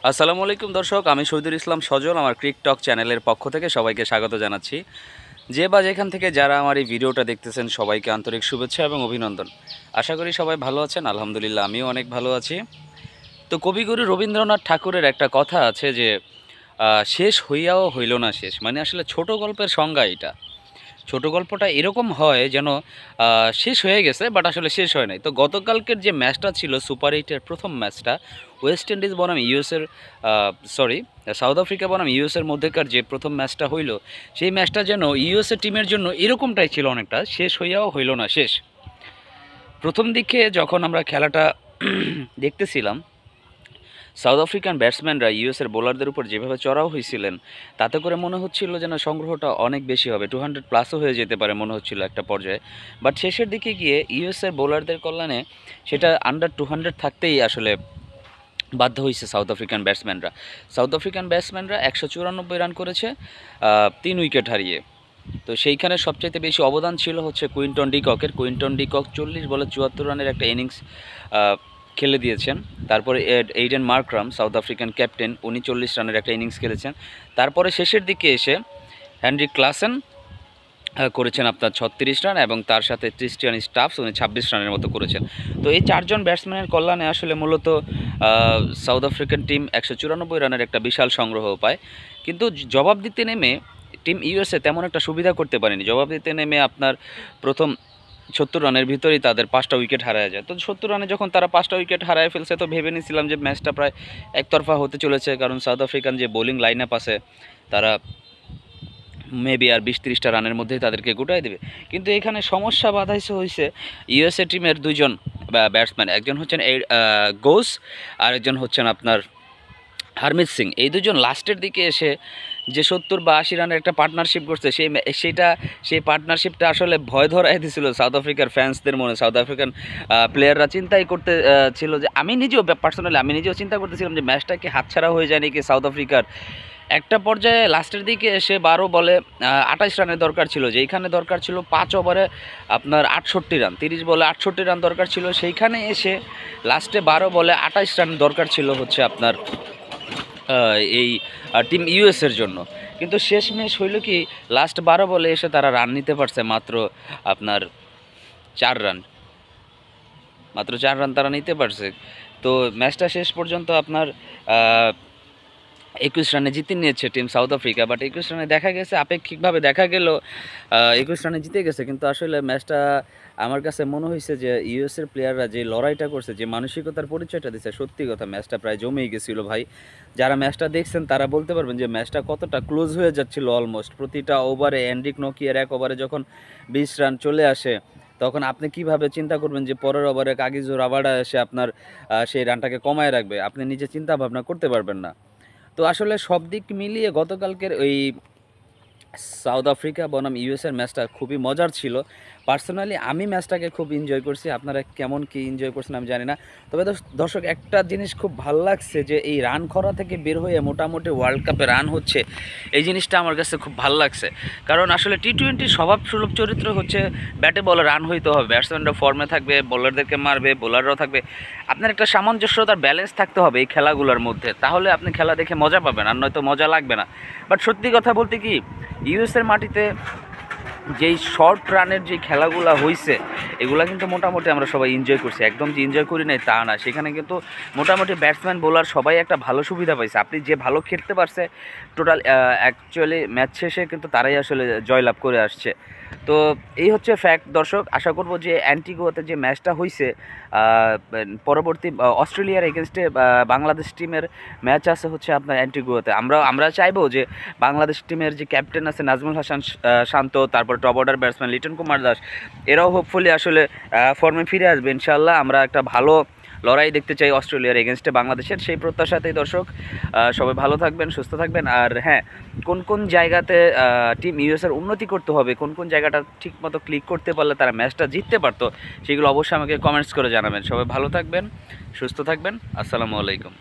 আসসালামু আলাইকুম দর্শক, আমি শহীদুল ইসলাম সজল আমার ক্রিকটক চ্যানেলের পক্ষ থেকে সবাইকে স্বাগত জানাচ্ছি। যে বা যেখান থেকে যারা আমার এই ভিডিওটা দেখতেছেন সবাইকে আন্তরিক শুভেচ্ছা এবং অভিনন্দন। আশা করি সবাই ভালো আছেন। আলহামদুলিল্লাহ আমিও অনেক ভালো আছি। তো কবিগুরু রবীন্দ্রনাথ ঠাকুরের একটা কথা আছে যে শেষ হইয়াও হইল না শেষ, মানে আসলে ছোট গল্পের সংজ্ঞা এটা। ছোট গল্পটা এরকম হয় যেন শেষ হয়ে গেছে বাট আসলে শেষ হয় নাই। তো গতকালকের যে ম্যাচটা ছিল সুপার এইটের প্রথম ম্যাচটা, ওয়েস্ট ইন্ডিজ বনাম ইউএসের সরি সাউথ আফ্রিকা বনাম ইউএসের মধ্যেকার যে প্রথম ম্যাচটা হইল, সেই ম্যাচটা যেন ইউএসএ টিমের জন্য এরকমটাই ছিল, অনেকটা শেষ হইয়াও হইল না শেষ। প্রথম দিকে যখন আমরা খেলাটা দেখতেছিলাম, সাউথ আফ্রিকান ব্যাটসম্যানরা ইউএসের বোলারদের উপর যেভাবে চড়াও হয়েছিলেন, তাতে করে মনে হচ্ছিল যেন সংগ্রহটা অনেক বেশি হবে, 200 প্লাসও হয়ে যেতে পারে মনে হচ্ছিল একটা পর্যায়ে। বাট শেষের দিকে গিয়ে ইউএসের বোলারদের কল্যাণে সেটা আন্ডার 200 থাকতেই আসলে বাধ্য হয়েছে সাউথ আফ্রিকান ব্যাটসম্যানরা 194 রান করেছে 3 উইকেট হারিয়ে। তো সেইখানে সবচাইতে বেশি অবদান ছিল হচ্ছে কুইন্টন ডিকক 40 বলে 74 রানের একটা ইনিংস খেলে দিয়েছেন। তারপরে Aiden Markram South African captain, উনি 40 রানের একটা ইনিংস খেলেছেন। তারপরে শেষের দিকে এসে হেনরিক ক্লাসেন করেছেন আপনার 36 রান, এবং তার সাথে ক্রিস্টিয়ান স্টাফস উনি 26 রানের মতো করেছেন। তো এই চারজন ব্যাটসম্যানের কল্যাণে আসলে মূলত সাউথ আফ্রিকান টিম 194 রানের একটা বিশাল সংগ্রহ পায়। কিন্তু জবাব দিতে নেমে টিম ইউএসএ তেমন একটা সুবিধা করতে পারেনি। জবাব দিতে নেমে আপনার প্রথম 70 রানের ভিতরেই তাদের 5টা উইকেট হারায় যায়। তো 70 রানে যখন তারা 5টা উইকেট হারায় ফেলছে, তো ভেবে নিয়েছিলাম যে ম্যাচটা প্রায় একতরফা হতে চলেছে, কারণ সাউথ আফ্রিকান যে বোলিং লাইন আপ আছে তারা মেবি আর 20-30টা রানের মধ্যেই তাদেরকে গোটায় দেবে। কিন্তু এখানে সমস্যা বাধাইছে হয়েছে ইউএসএ টিমের দুইজন ব্যাটসম্যান, একজন হচ্ছেন গোস আর একজন হচ্ছেন আপনার হারমিত সিং। এই দুজন লাস্টের দিকে এসে যে 70 বা 80 রানের একটা পার্টনারশিপ করছে, সেই পার্টনারশিপটা আসলে ভয় ধরাই দিয়েছিল সাউথ আফ্রিকার ফ্যান্সদের মনে। সাউথ আফ্রিকান প্লেয়াররা চিন্তাই করতে ছিল যে আমি নিজেও চিন্তা করতেছিলাম যে ম্যাচটা কি হাতছাড়া হয়ে যায় নাকি সাউথ আফ্রিকার। একটা পর্যায়ে লাস্টের দিকে এসে 12 বলে 28 রানের দরকার ছিল, যেইখানে দরকার ছিল 5 ওভারে আপনার 68 রান, 30 বলে 68 রান দরকার ছিল, সেইখানে এসে লাস্টে 12 বলে 28 রান দরকার ছিল হচ্ছে আপনার এই টিম ইউএসের জন্য। কিন্তু শেষমেশ হইল কি, লাস্ট 12 বলে এসে তারা রান নিতে পারছে মাত্র আপনার 4 রান, তারা নিতে পারছে। তো ম্যাচটা শেষ পর্যন্ত আপনার 21 রানে জিতে নিয়েছে টিম সাউথ আফ্রিকা। বাট 21 রানে দেখা গেছে, আপেক্ষিকভাবে দেখা গেল 21 রানে জিতে গেছে, কিন্তু আসলে ম্যাচটা আমার কাছে মনে হয়েছে যে ইউএসের প্লেয়াররা যে লড়াইটা করছে, যে মানসিকতার পরিচয়টা দিচ্ছে, সত্যি কথা ম্যাচটা প্রায় জমেই গেছিলো ভাই। যারা ম্যাচটা দেখছেন তারা বলতে পারবেন যে ম্যাচটা কতটা ক্লোজ হয়ে যাচ্ছিল। অলমোস্ট প্রতিটা ওভারে এন্ড্রিক নকিয়ার এক ওভারে যখন 20 রান চলে আসে, তখন আপনি কিভাবে চিন্তা করবেন যে পরের ওভারে কাগিজো রাবাডা এসে আপনার সেই রানটাকে কমায় রাখবে, আপনি নিজে চিন্তা ভাবনা করতে পারবেন না। তো আসলে সব দিক মিলিয়ে গতকালকের ওই সাউথ আফ্রিকা বনাম ইউএসের ম্যাচটা খুবই মজার ছিল। পার্সোনালি আমি ম্যাচটাকে খুব এনজয় করছি। আপনারা কেমন কী এনজয় করছেন আমি জানি না। তবে দর্শক, একটা জিনিস খুব ভালো লাগছে যে এই রান খরা থেকে বের হয়ে মোটামুটি ওয়ার্ল্ড কাপে রান হচ্ছে, এই জিনিসটা আমার কাছে খুব ভালো লাগছে। কারণ আসলে টি-20 স্বভাব সুলভ চরিত্র হচ্ছে ব্যাটে বলে রান হইতে হবে, ব্যাটসম্যানরা ফর্মে থাকবে, বোলারদেরকে মারবে, বোলাররাও থাকবে। আপনার একটা সামঞ্জস্যতার ব্যালেন্স থাকতে হবে এই খেলাগুলোর মধ্যে, তাহলে আপনি খেলা দেখে মজা পাবেন, আর নয়তো মজা লাগবে না। বাট সত্যি কথা বলতে কি, ইউএসের মাটিতে যেই শর্ট রানের যে খেলাগুলো হয়েছে, এগুলো কিন্তু মোটামুটি আমরা সবাই এনজয় করছি। একদম যে এনজয় করি নাই তা না, সেখানে কিন্তু মোটামুটি ব্যাটসম্যান বোলার সবাই একটা ভালো সুবিধা পাইছে। আপনি যে ভালো খেলতে পারছে টোটাল অ্যাকচুয়ালি ম্যাচ শেষে কিন্তু তারাই আসলে জয়লাভ করে আসছে। তো এই হচ্ছে ফ্যাক্ট দর্শক। আশা করব যে অ্যান্টিগুয়াতে যে ম্যাচটা হয়েছে, পরবর্তী অস্ট্রেলিয়ার এগেনস্টে বাংলাদেশ টিমের ম্যাচ আছে হচ্ছে আপনার অ্যান্টিগুয়াতে। আমরা চাইবো যে বাংলাদেশ টিমের যে ক্যাপ্টেন আছে নাজমুল হাসান শান্ত, তারপর top order batsman Liton Kumar Das, এরাও হোপফুলি আসলে ফর্মে ফিরে আসবে ইনশাআল্লাহ। আমরা একটা ভালো লড়াই দেখতে চাই অস্ট্রেলিয়ার এগেনস্টে বাংলাদেশের, সেই প্রত্যাশাতেই দর্শক সবাই ভালো থাকবেন, সুস্থ থাকবেন। আর হ্যাঁ, কোন কোন জায়গাতে টিম ইউএসের উন্নতি করতে হবে, কোন কোন জায়গাটা ঠিকমতো ক্লিক করতে পারলে তারা ম্যাচটা জিততে পারতো, সেগুলো অবশ্যই আমাকে কমেন্টস করে জানাবেন। সবাই ভালো থাকবেন, সুস্থ থাকবেন। আসসালামু আলাইকুম।